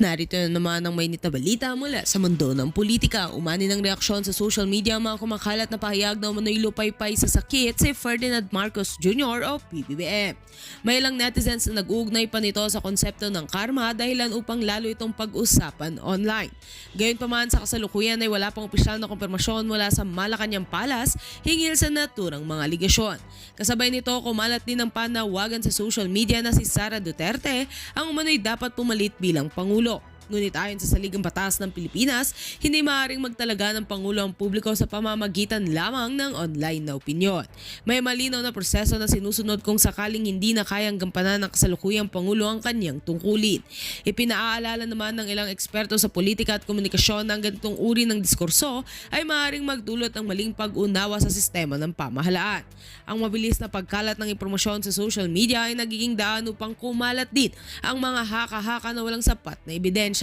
Narito na naman ang mainit na balita mula sa mundo ng politika. Umani ng reaksyon sa social media ang mga kumakalat na pahayag na umano'y lupay-pay sa sakit si Ferdinand Marcos Jr. o PBBM. May ilang netizens na nag-uugnay pa nito sa konsepto ng karma dahilan upang lalo itong pag-usapan online. Gayunpaman sa kasalukuyan ay wala pang opisyal na kumpirmasyon mula sa Malacanang Palace hinggil sa naturang mga aligasyon. Kasabay nito, kumalat din ang panawagan sa social media na si Sara Duterte ang umano'y dapat pumalit bilang Pangulo. Ngunit ayon sa Saligang Batas ng Pilipinas, hindi maaaring magtalaga ng Pangulo ang publiko sa pamamagitan lamang ng online na opinyon. May malinaw na proseso na sinusunod kung sakaling hindi na kayang gampanan ng kasalukuyang Pangulo ang kanyang tungkulin. Ipinaalala naman ng ilang eksperto sa politika at komunikasyon na ang ganitong uri ng diskurso ay maaaring magdulot ng maling pag-unawa sa sistema ng pamahalaan. Ang mabilis na pagkalat ng impormasyon sa social media ay nagiging daan upang kumalat din ang mga haka-haka na walang sapat na ebidensya.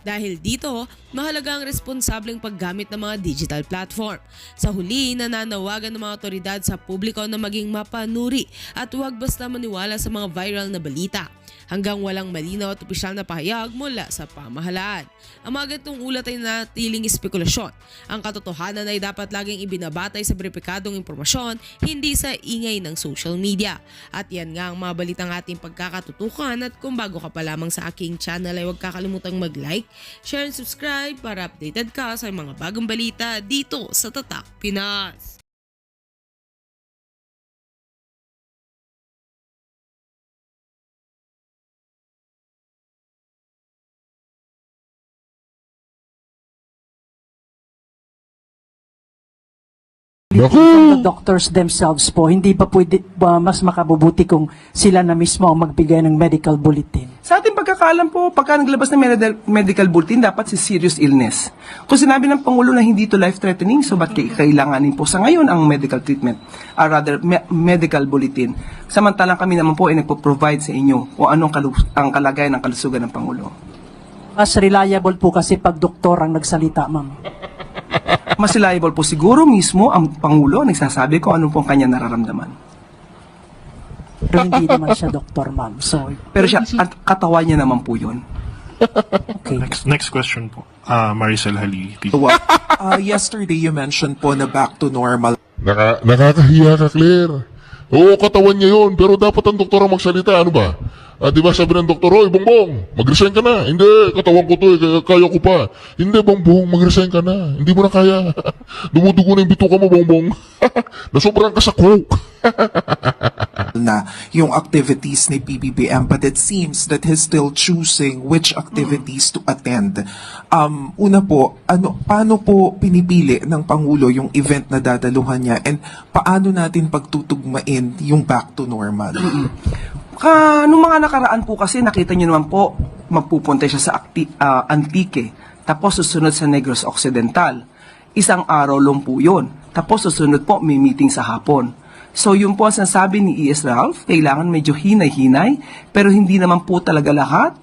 Dahil dito, mahalaga ang responsableng paggamit ng mga digital platform. Sa huli, nananawagan ng mga otoridad sa publiko na maging mapanuri at huwag basta maniwala sa mga viral na balita hanggang walang malinaw at opisyal na pahayag mula sa pamahalaan. Ang mga ganitong ulat ay natiling espekulasyon. Ang katotohanan ay dapat laging ibinabatay sa beripikadong impormasyon, hindi sa ingay ng social media. At yan nga ang mga balitang ating pagkakatutukan, at kung bago ka pa lamang sa aking channel ay huwag kakalimutang mag-like, share and subscribe para updated ka sa mga bagong balita dito sa Tatak Pinas. From the doctors themselves po, hindi ba pwede mas makabubuti kung sila na mismo ang magbigay ng medical bulletin? Sa ating pagkakaalam po, pagka naglabas ng medical bulletin, dapat si serious illness. Kung sinabi ng Pangulo na hindi ito life-threatening, so ba't kailanganin po sa ngayon ang medical treatment, or rather, medical bulletin? Samantalang kami naman po ay nagpo-provide sa inyo kung anong ang kalagayan ng kalusugan ng Pangulo. Mas reliable po kasi pag doktor ang nagsalita, ma'am. Mas reliable po siguro mismo ang Pangulo nagsasabi kung ano pong kanya nararamdaman. Pero hindi naman siya doktor, ma'am. So, Pero siya, at katawan niya naman po yun. okay. Next question po. Maricel Halili. Yesterday you mentioned po na back to normal. Nakakahiya ka, Claire. Oo, katawan niya yun, pero dapat ang doktor ang magsalita, ano ba? Di ba sabi ng doktor, oy, Bongbong, mag-resign ka na. Hindi, katawan ko to, kaya ko pa. Hindi, Bongbong, mag-resign ka na. Hindi mo na kaya. Dumudugo na yung bituka mo, Bongbong. Nasobrang ka sa coke. Na yung activities ni PBBM, but it seems that he's still choosing which activities to attend. Una po, paano po pinipili ng Pangulo yung event na dadaluhan niya, and paano natin pagtutugmain yung back to normal? Nung mga nakaraan po kasi, nakita nyo naman po, magpupunta siya sa Antique, tapos susunod sa Negros Occidental. Isang araw lang po yun. Tapos susunod po, may meeting sa hapon. So yun po ang sinasabi ni E.S. Ralph, kailangan medyo hinay-hinay, pero hindi naman po talaga lahat.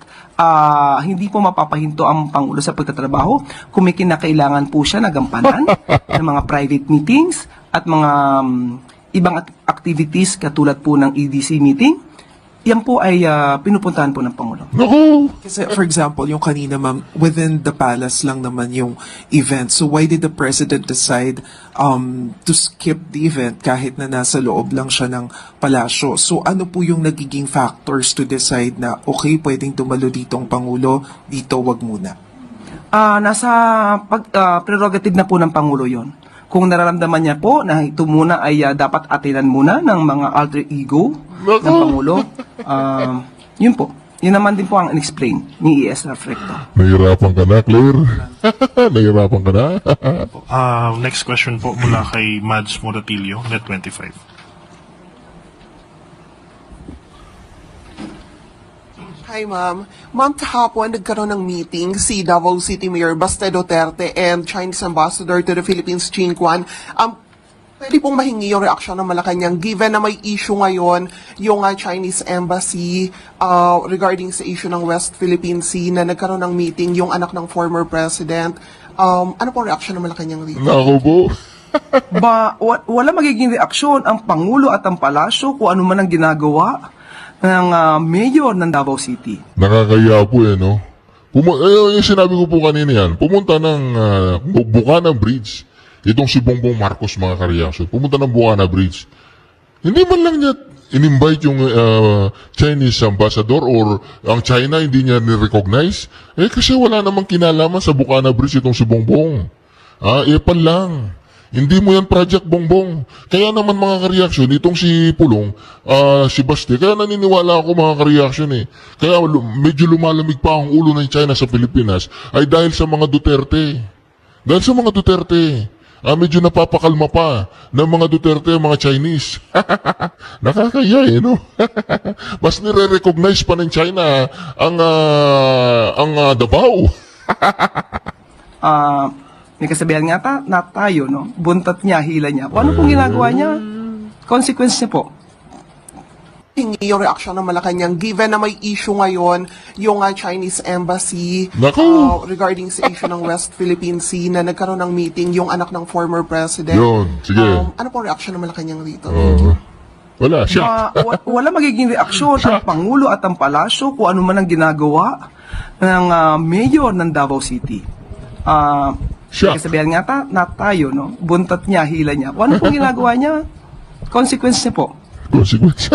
Hindi po mapapahinto ang Pangulo sa pagtatrabaho kung may kinakailangan po siya na gampanan ng mga private meetings at mga ibang activities katulad po ng EDC meeting. Yan po ay pinupuntahan po ng Pangulo. Naku! Kasi for example, yung kanina ma'am, within the palace lang naman yung event. So why did the President decide to skip the event kahit na nasa loob lang siya ng palasyo? So ano po yung nagiging factors to decide na okay, pwedeng tumalo dito ang Pangulo, dito wag muna? Nasa prerogative na po ng Pangulo yon. Kung nararamdaman niya po na ito muna ay dapat atinan muna ng mga alter ego ng Pangulo, yun po. Yun naman din po ang in-explain ni E.S. Reflecto. Nahirapan ka na, Claire. Nahirapan ka na. Next question po mula kay Mads Moratilio, Net25. Hi, ma'am. Ma'am, kahapon nagkaroon ng meeting si Davao City Mayor Baste Duterte and Chinese Ambassador to the Philippines, Chin Kwan. Pwede pong mahingi yung reaksyon ng Malacanang given na may issue ngayon yung Chinese Embassy regarding sa issue ng West Philippine Sea na nagkaroon ng meeting yung anak ng former president. Ano pong reaksyon ng Malacanang dito? Naku po. Wala magiging reaksyon ang Pangulo at ang Palasyo kung ano man ang ginagawa ng mayor ng Davao City. Nakakaya po no? Yung sinabi ko po kanina yan, pumunta ng Bukana Bridge. Itong si Bongbong Marcos, mga ka-reaction. Pumunta ng Bukana Bridge. Hindi man lang niya in-invite yung Chinese ambassador or ang China hindi niya ni-recognize. Kasi wala namang kinalaman sa Bukana Bridge itong si Bongbong. Epal lang. Hindi mo yan project, Bongbong. Kaya naman mga ka-reaction, itong si Pulong, si Baste, kaya naniniwala ako mga ka-reaction eh. Kaya medyo lumalamig pa ang ulo ng China sa Pilipinas ay dahil sa mga Duterte. Dahil sa mga Duterte. Medyo napapakalma pa ng mga Duterte, mga Chinese. Nakakaya eh, no? Mas nire-recognize pa ng China ang Davao. May kasabihan nga na tayo, no? Buntat niya, hila niya. Kung ano pong ginagawa niya, consequence niya po. Hingi yung reaction ng Malacanang given na may issue ngayon yung Chinese embassy Naku! regarding sa issue ng West Philippine Sea na nagkaroon ng meeting yung anak ng former president. Yun, sige. Ano pong reaction ng Malacanang rito? Wala, siya. Wala magiging reaksyon ang Pangulo at ang Palasyo kung ano man ang ginagawa ng mayor ng Davao City. Siya. May kasabihan nga na tayo, no? Buntat niya, hila niya. Kung ano pong ginagawa niya, consequence niya po. Consequence.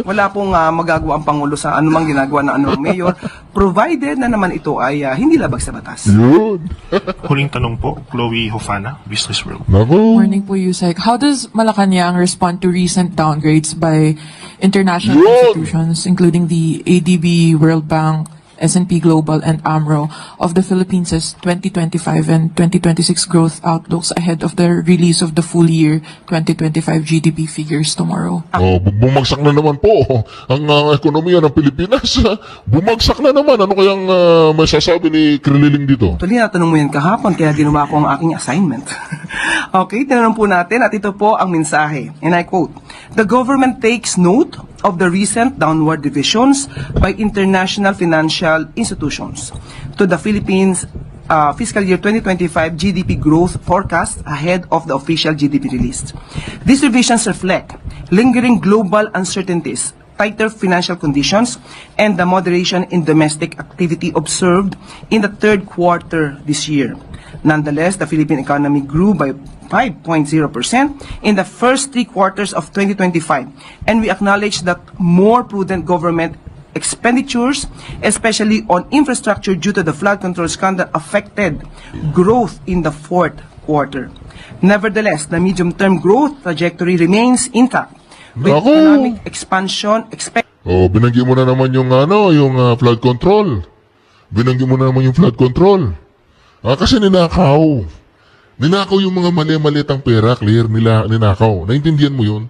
Wala pong magagawa ang Pangulo sa anumang ginagawa ng anumang mayor, provided na naman ito ay hindi labag sa batas. Yun. Huling tanong po, Chloe Hofana, Business World. Naku. Morning po, Yusek. How does Malacanang respond to recent downgrades by international Yun! institutions, including the ADB, World Bank, S&P Global, and AMRO, of the Philippines' 2025 and 2026 growth outlooks ahead of the release of the full year 2025 GDP figures tomorrow? Bumagsak na naman po ang ekonomiya ng Pilipinas. Bumagsak na naman. Ano kayang masasabi ni Krililing dito? Actually, natanong mo yan kahapon, kaya ginawa ko ang aking assignment. Okay, tinanong po natin at ito po ang mensahe. And I quote, "The government takes note of the recent downward revisions by international financial institutions to the Philippines fiscal year 2025 GDP growth forecast ahead of the official GDP release. These revisions reflect lingering global uncertainties, tighter financial conditions, and the moderation in domestic activity observed in the third quarter this year. Nonetheless, the Philippine economy grew by 5.0% in the first 3 quarters of 2025, and we acknowledge that more prudent government expenditures, especially on infrastructure due to the flood control scandal, affected growth in the fourth quarter. Nevertheless, the medium-term growth trajectory remains intact, with Naku! economic expansion expected Binanggit mo na naman yung flood control. Binanggit mo na naman yung flood control. Kasi ninakaw. Ninakaw yung mga mali-malitang pera, clear, ninakaw. Naintindihan mo yun?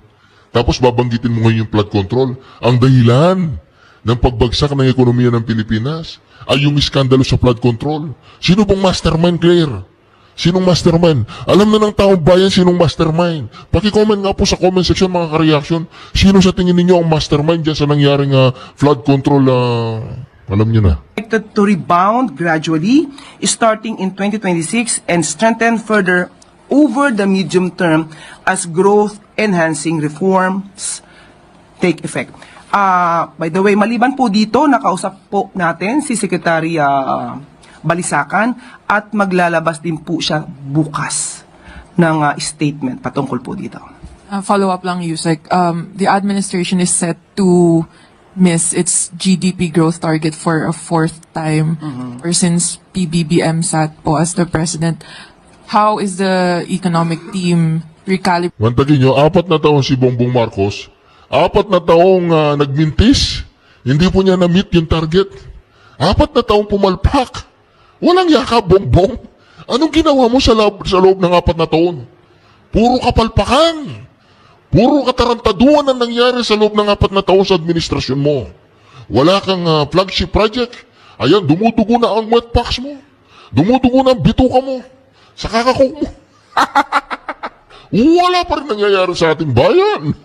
Tapos babanggitin mo ngayon yung flood control. Ang dahilan ng pagbagsak ng ekonomiya ng Pilipinas ay yung iskandalo sa flood control. Sino bang mastermind, Claire? Sinong mastermind? Alam na ng taong bayan sinong mastermind. Paki-comment nga po sa comment section mga ka-reaction. Sino sa tingin ninyo ang mastermind dyan sa nangyaring flood control? Alam nyo na. to rebound gradually starting in 2026 and strengthen further over the medium term as growth-enhancing reforms take effect. By the way, maliban po dito, nakausap po natin si Secretary Balisacan at maglalabas din po siya bukas ng statement patungkol po dito. Follow-up lang, Yusek. The administration is set to miss its GDP growth target for a fourth time or since PBBM sat po as the president. How is the economic team recalibrating? Mantagin nyo, 4 na taon si Bongbong Marcos, 4 na taong nagmintis, hindi po niya na-meet yung target. 4 na taong pumalpak. Walang yakap, Bongbong. Anong ginawa mo sa loob ng 4 na taon? Puro kapalpakan. Puro katarantaduan ang nangyari sa loob ng 4 na taon sa administrasyon mo. Wala kang flagship project. Ayan, dumudugo na ang wetpacks mo. Dumudugo na ang bituka mo. Sa kakakok mo. Wala pa rin nangyayari sa ating bayan.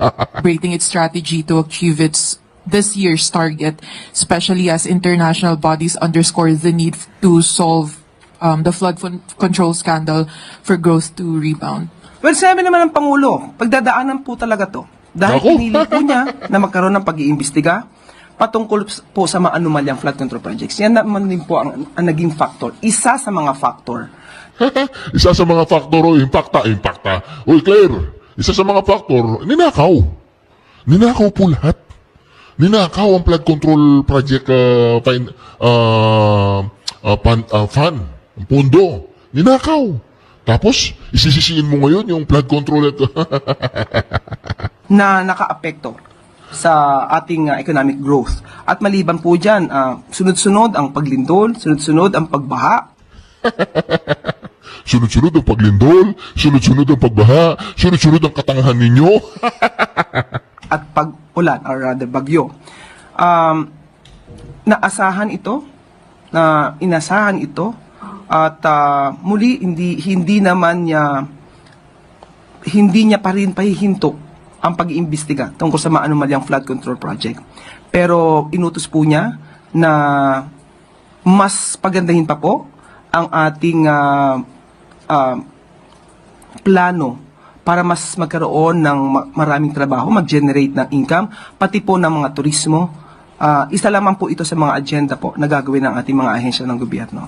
Its strategy to achieve its this year's target, especially as international bodies underscore the need to solve the flood control scandal for growth to rebound. Well, sabi naman ng Pangulo, pagdadaanan po talaga to. Dahil Naku! pinili po niya na magkaroon ng pag-iimbestiga patungkol po sa mga anomalyang flood control projects. Yan naman din po ang naging factor. Isa sa mga factor. Isa sa mga faktor, impacta. Uy, Claire, isa sa mga faktor, ninakaw. Ninakaw po lahat. Ninakaw ang flood control project fund, ang pondo. Ninakaw. Tapos, isisisiin mo ngayon yung flood control ito. Na nakaapekto sa ating economic growth. At maliban po dyan, sunod-sunod ang paglindol, sunod-sunod ang pagbaha, Sunod-sunod ang paglindol, sunod-sunod ang pagbaha, sunod-sunod ang katangahan ninyo. at pag-ulan, or rather bagyo. Inasahan ito, at muli hindi niya pa rin pahihinto ang pag-iimbestiga tungkol sa mga anomalyang flood control project. Pero inutos po niya na mas pagandahin pa po ang ating plano para mas magkaroon ng maraming trabaho, mag-generate ng income, pati po ng mga turismo. Isa lamang po ito sa mga agenda po na gagawin ng ating mga ahensya ng gobyerno.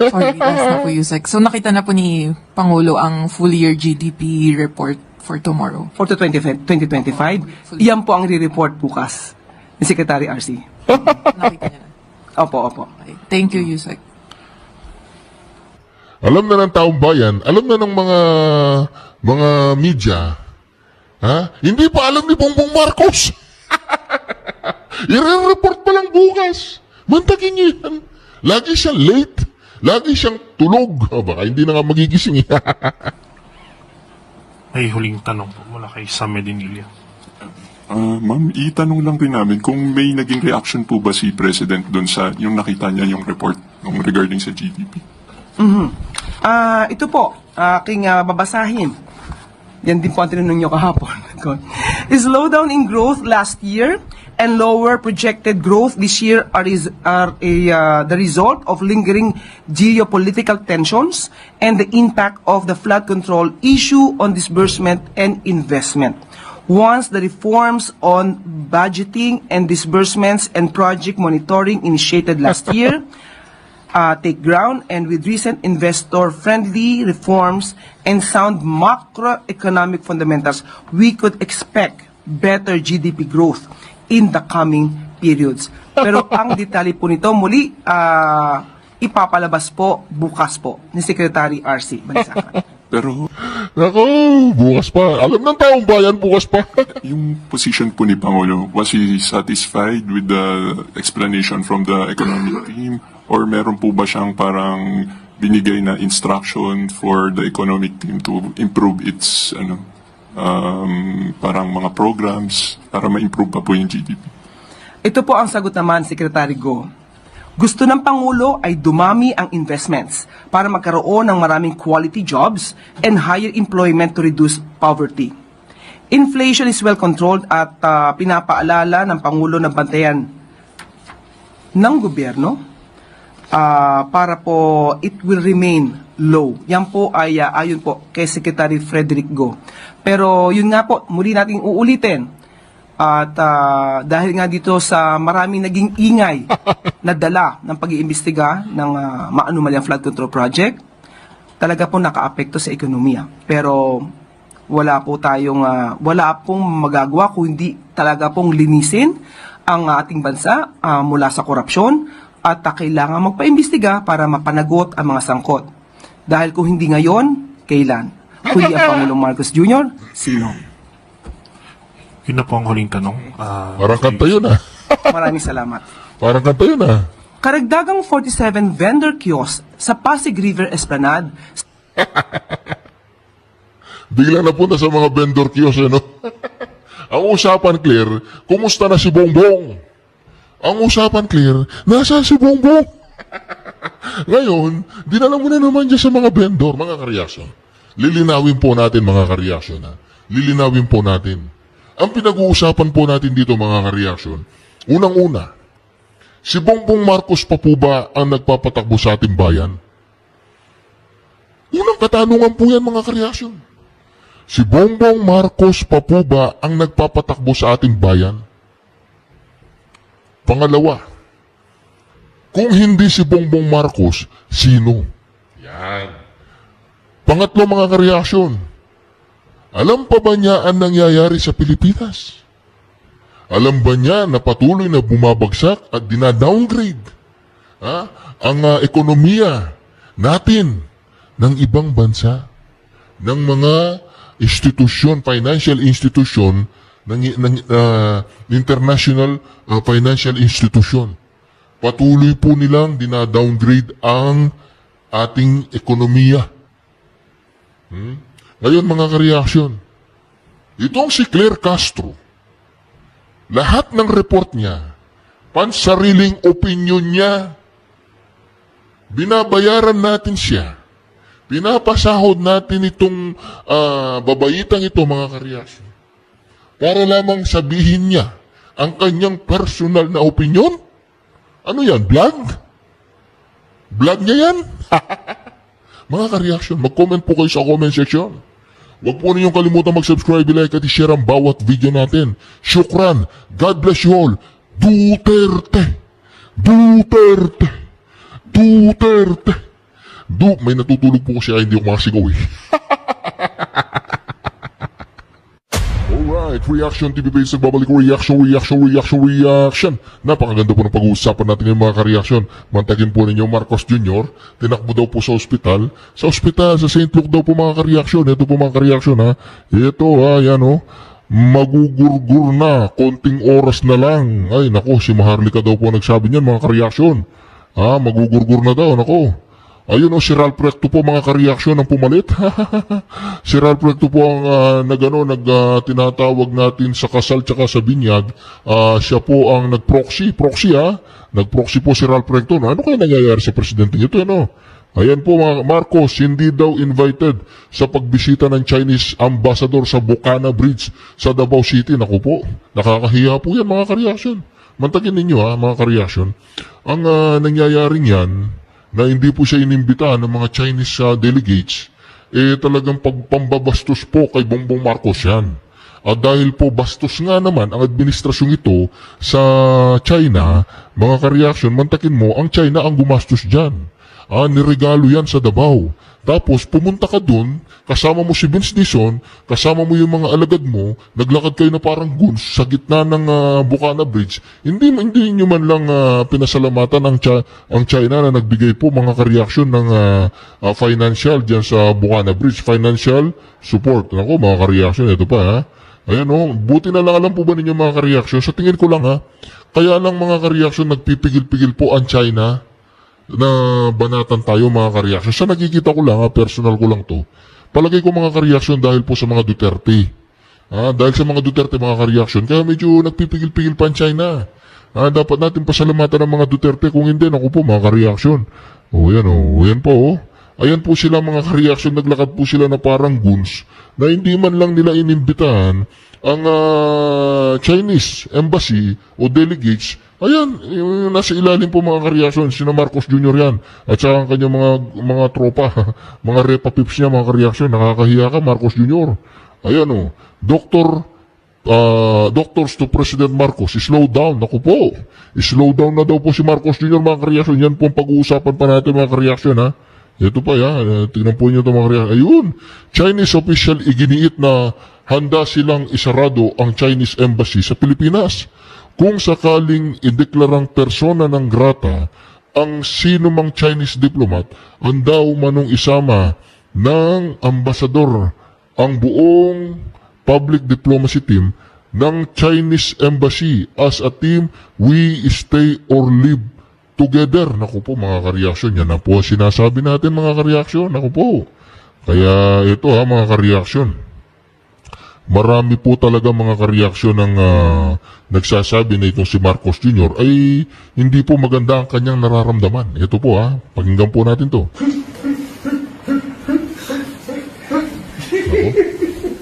Sorry, last na po, Yusek. So nakita na po ni Pangulo ang full year GDP report for tomorrow. For 2025, iyan po ang re-report bukas ni Secretary RC. Nakita niya na. Opo. Okay. Thank you, Yusek. Alam na ng taong bayan, alam na ng mga media, hindi pa alam ni Bongbong Marcos. I-report pa lang bukas. Mantagin niyo yan. Lagi siyang late. Lagi siyang tulog. Baka hindi na nga magigising. May huling tanong po mula kay Sam Medinilla. Ma'am, itanong lang rin namin kung may naging reaction po ba si President doon sa yung nakita niya yung report regarding sa GDP. Ito po, aking babasahin. Yan din po ang tinanong nyo kahapon. Slowdown in growth last year and lower projected growth this year are the result of lingering geopolitical tensions and the impact of the flood control issue on disbursement and investment. Once the reforms on budgeting and disbursements and project monitoring initiated last year take ground, and with recent investor-friendly reforms and sound macroeconomic fundamentals, we could expect better GDP growth in the coming periods. Pero ang detalye po nito, muli, ipapalabas po bukas po ni Secretary RC Balisacan. Pero Nako, bukas pa. Alam ng taong bayan, bukas pa. yung position po ni Pangulo, was he satisfied with the explanation from the economic team? Or meron po ba siyang parang binigay na instruction for the economic team to improve its parang mga programs para ma-improve pa po yung GDP? Ito po ang sagot naman, Secretary Go. Gusto ng Pangulo ay dumami ang investments para magkaroon ng maraming quality jobs and higher employment to reduce poverty. Inflation is well controlled at pinapaalala ng Pangulo na bantayan ng gobyerno para po it will remain low. Yan po ay ayon po kay Secretary Frederick Go. Pero yun nga po, muli nating uulitin. At dahil nga dito sa maraming naging ingay na dala ng pag-iimbestiga ng maanumalyang flood control project, talaga po nakaapekto sa ekonomiya. Pero wala pong magagawa kung hindi talaga pong linisin ang ating bansa mula sa korupsyon at kailangan magpaimbestiga para mapanagot ang mga sangkot. Dahil kung hindi ngayon, kailan? Kundi ang Pangulong Marcos Jr., sino? Yun na po ang huling tanong. Parang kanta yun Maraming salamat. Parang kanta yun Karagdagang 47 vendor kiosk sa Pasig River Esplanade. Biglang napunta sa mga vendor kiosk, Ang usapan, Claire, kumusta na si Bongbong? Ang usapan, Claire, nasa si Bongbong? Ngayon, dinala mo na naman dyan sa mga vendor, mga kareaksyon. Lilinawin po natin, mga kareaksyon, Lilinawin po natin. Ang pinag-uusapan po natin dito, mga kareaksyon, unang-una, si Bongbong Marcos pa po ba ang nagpapatakbo sa ating bayan? Unang katanungan po yan, mga kareaksyon. Si Bongbong Marcos pa po ba ang nagpapatakbo sa ating bayan? Pangalawa, kung hindi si Bongbong Marcos, sino? Yan. Pangatlo, mga kareaksyon, alam pa ba niya ang nangyayari sa Pilipinas? Alam ba niya na patuloy na bumabagsak at dinadowngrade ang ekonomiya natin ng ibang bansa, ng mga institusyon, financial institution, ng international financial institution? Patuloy po nilang dinadowngrade ang ating ekonomiya. Ngayon, mga kareaksyon, itong si Claire Castro, lahat ng report niya, pansariling opinion niya, binabayaran natin siya, pinapasahod natin itong babaitang ito, mga kareaksyon, para lamang sabihin niya ang kanyang personal na opinion. Ano yan? Vlog? Vlog niya yan? Mga ka-reaction, mag-comment po kayo sa comment section. Huwag po ninyong kalimutan mag-subscribe, like at i-share ang bawat video natin. Shukran. God bless you all. Duterte. Duterte. Duterte. May natutulog po kasi hindi ko makasigaw eh. Alright, Reaction TV Base, nagbabalik reaction. Napakaganda po ng pag-uusapan natin ng mga ka-reaction. Mantakin po ninyo Marcos Jr. Tinakbo daw po sa ospital. Sa St. Luke daw po mga ka-reaction. Ito po mga ka-reaction ha. Ito ha, yan o. Magugurgur na. Konting oras na lang. Ay, nako, si Maharlika daw po nagsabi niyan mga ka-reaction. Magugurgur na daw, nako. Ayun o, si Ralph Recto po mga ka-reaksyon ang pumalit. Si Ralph Recto po ang tinatawag natin sa kasal tsaka sa binyag. Siya po ang nag-proxy. Nag-proxy po si Ralph Recto. Ano kaya nangyayari sa presidente nito? Ano? Ayan po mga Marcos, hindi daw invited sa pagbisita ng Chinese ambassador sa Bocana Bridge sa Davao City. Naku po, nakakahiya po yan mga ka-reaksyon. Mantagin ninyo mga ka-reaksyon. Ang nangyayari niyan, na hindi po siya inimbitahan ng mga Chinese delegates, talagang pagpambabastos po kay Bongbong Marcos yan. At dahil po bastos nga naman ang administrasyong ito sa China, mga ka-reaction, mantakin mo, ang China ang gumastos dyan. Niregalo yan sa Davao. Tapos pumunta ka dun, kasama mo si Vince Dizon, kasama mo yung mga alagad mo, naglakad kayo na parang goons sa gitna ng Bocana Bridge. Hindi nyo man lang pinasalamatan ang China na nagbigay po mga ka-reaction ng financial dyan sa Bocana Bridge. Financial support. Ako mga ka-reaction, ito pa ha. Ayan o, buti na lang alam po ba ninyo mga ka-reaction? Sa tingin ko lang ha, kaya lang mga ka-reaction nagpipigil-pigil po ang China na banatan tayo mga ka-reaction. Sa nakikita ko lang, personal ko lang to. Palagay ko mga ka-reaction dahil po sa mga Duterte. Dahil sa mga Duterte mga ka-reaction, kaya medyo nagpipigil-pigil pa ang China. Dapat natin pasalamatan ng mga Duterte, kung hindi, naku po mga ka-reaction. Yan po. Ayan po sila mga ka-reaction, naglakad po sila na parang goons, na hindi man lang nila inimbitahan ang Chinese embassy o delegates. Ayan, nasa ilalim po mga ka-reaction, sina Marcos Jr. yan, at saka ang kanyang mga tropa, mga repa-pips niya mga ka-reaction, nakakahiya ka Marcos Jr. Ayan o, Doctors to President Marcos, slow down, naku po, slow down na daw po si Marcos Jr. mga ka-reaction, yan po ang pag-uusapan pa natin mga ka-reaction ha. Ito pa yan, tignan po nyo ito mga ka-reaction. Ayun, Chinese official iginiit na handa silang isarado ang Chinese embassy sa Pilipinas. Kung sakaling ideklarang persona ng grata ang sino mang Chinese diplomat, ang daw manong isama ng ambasador ang buong public diplomacy team ng Chinese embassy. As a team, we stay or live together. Naku po mga ka-reaction, yan na po sinasabi natin mga ka-reaction. Naku po. Kaya ito mga ka-reaction. Marami po talaga mga ka-reaksyon ng nagsasabi na itong si Marcos Jr. ay hindi po maganda ang kanyang nararamdaman. Ito po pakinggan po natin to.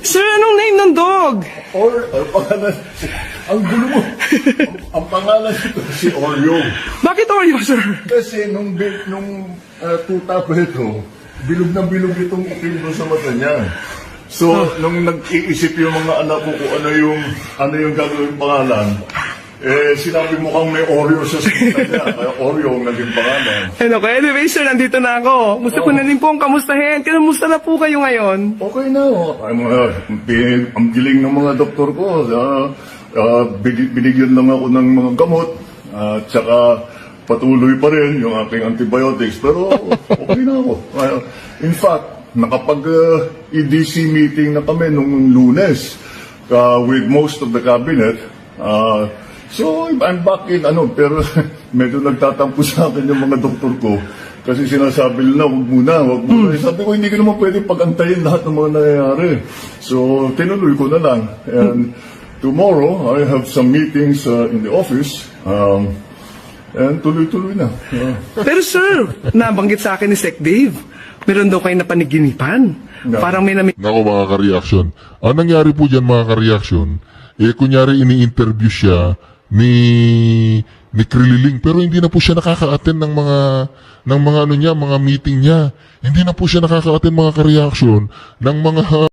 Sir, anong name ng dog? Ang gulo mo. Ang pangalan nito si Oreo. Bakit Oreo, sir? Kasi nung tuta ko ito, bilog na bilog itong itim doon sa mata niya. So, nung nag-iisip yung mga anak ko kung ano yung gagawin pangalan, Sinabi mo kang may Oreo sa sinta niya, kaya Oreo ang naging pangalan. Anyway, sir, nandito na ako. Gusto ko na rin po ang kamustahin. Kamusta na po kayo ngayon? Okay na. Ang giling ng mga doktor ko. Binigyan lang ako ng mga gamot. Tsaka patuloy pa rin yung aking antibiotics. Pero okay na ako. In fact, nakapag-EDC meeting na kami nung Lunes with most of the cabinet. So, I'm back in, pero medyo nagtatampo sa akin yung mga doktor ko. Kasi sinasabi nila, wag muna. Sabi ko, hindi ko naman pwede pag-antayin lahat ng mga nangyayari. So, tinuloy ko na lang. And tomorrow, I have some meetings in the office. And tuloy-tuloy na. Pero sir, nabanggit sa akin ni Sec Dave, meron daw kayo napaniginipan. Parang may Nako mga ka-reaction. Ang nangyari po dyan mga ka-reaction, kunyari ini-interview siya ni Krililing pero hindi na po siya nakaka-attend ng mga meeting niya. Hindi na po siya nakaka-attend mga ka-reaction ng mga